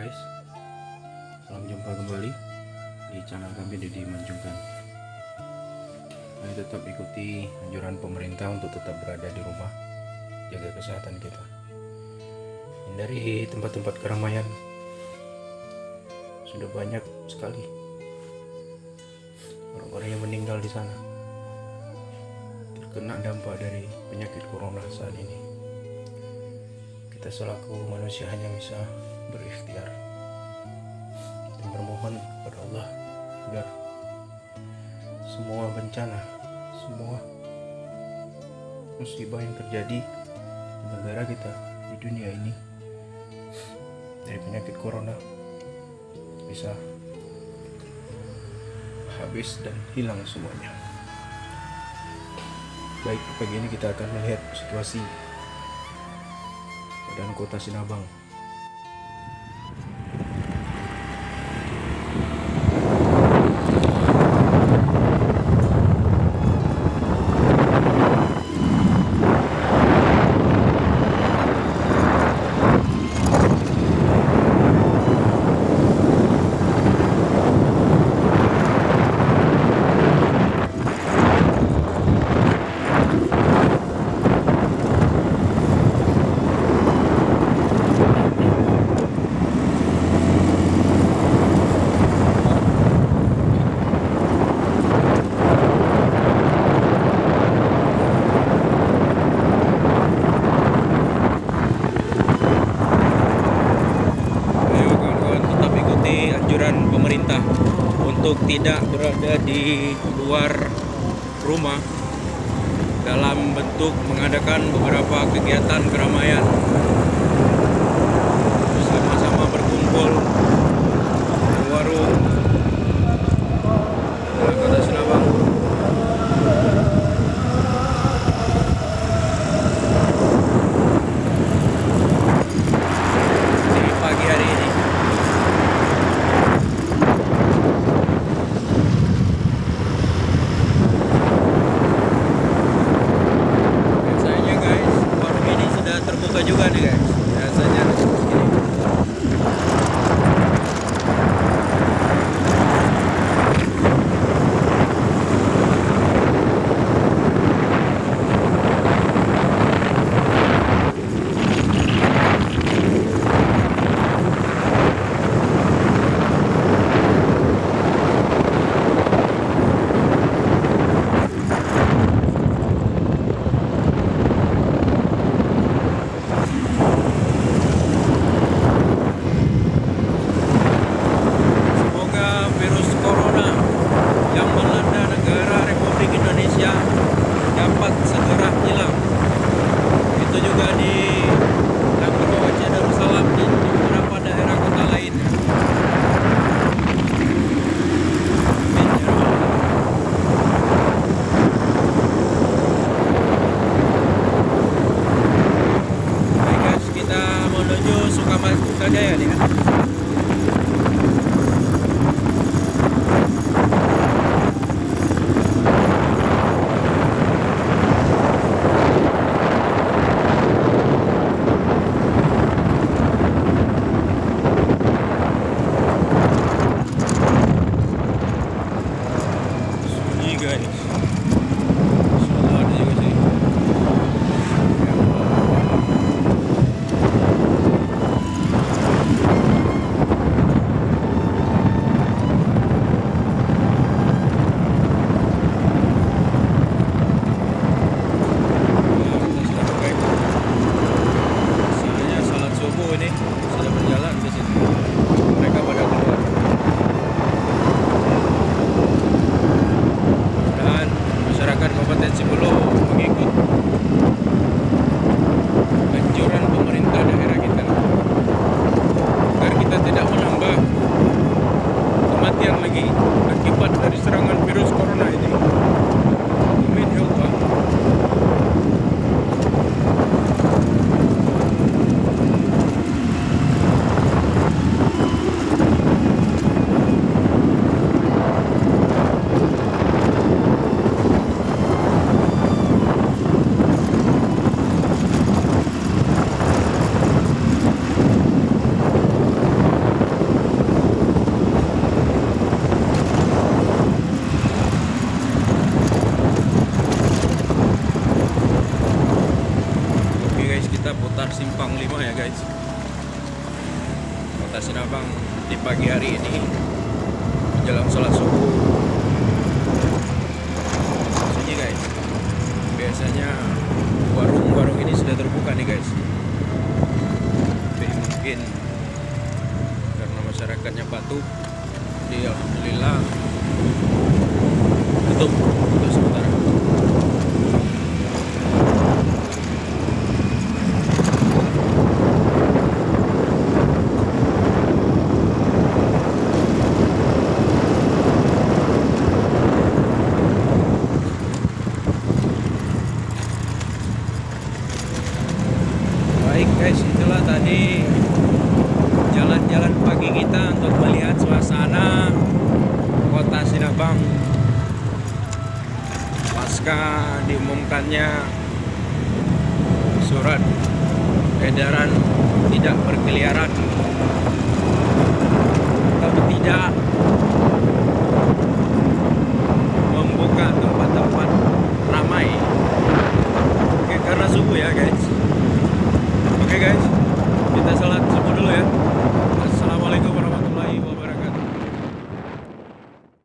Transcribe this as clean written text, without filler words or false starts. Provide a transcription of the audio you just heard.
guys, salam jumpa kembali di channel kami Deddy Manjungkan. Mari tetap ikuti anjuran pemerintah untuk tetap berada di rumah, jaga kesehatan kita, hindari tempat-tempat keramaian. Sudah banyak sekali orang-orang yang meninggal di sana terkena dampak dari penyakit corona saat ini. Kita selaku manusia hanya bisa berikhtiar dan bermohon kepada Allah agar semua bencana, semua musibah yang terjadi di negara kita, di dunia ini, dari penyakit corona bisa habis dan hilang semuanya. Baik, pagi ini kita akan melihat situasi dan kota Sinabang. Anjuran pemerintah untuk tidak berada di luar rumah dalam bentuk mengadakan beberapa kegiatan keramaian, bersama-sama berkumpul di warung di kota Sinabang. Di pagi hari ini terbuka juga nih guys, biasanya segini. Dapat segera hilang. Itu juga di Aceh Darussalam dan di beberapa daerah kota lain. Baik guys, kita menuju Sukamajaya nih kan. Sudah berjalan ke situ. Mereka pada keluar. Dan tutup untuk sementara. Baik guys, itulah tadi jalan-jalan pagi kita untuk melihat suasana kota Sinabang pasca diumumkannya surat edaran tidak berkeliaran. Tapi tidak,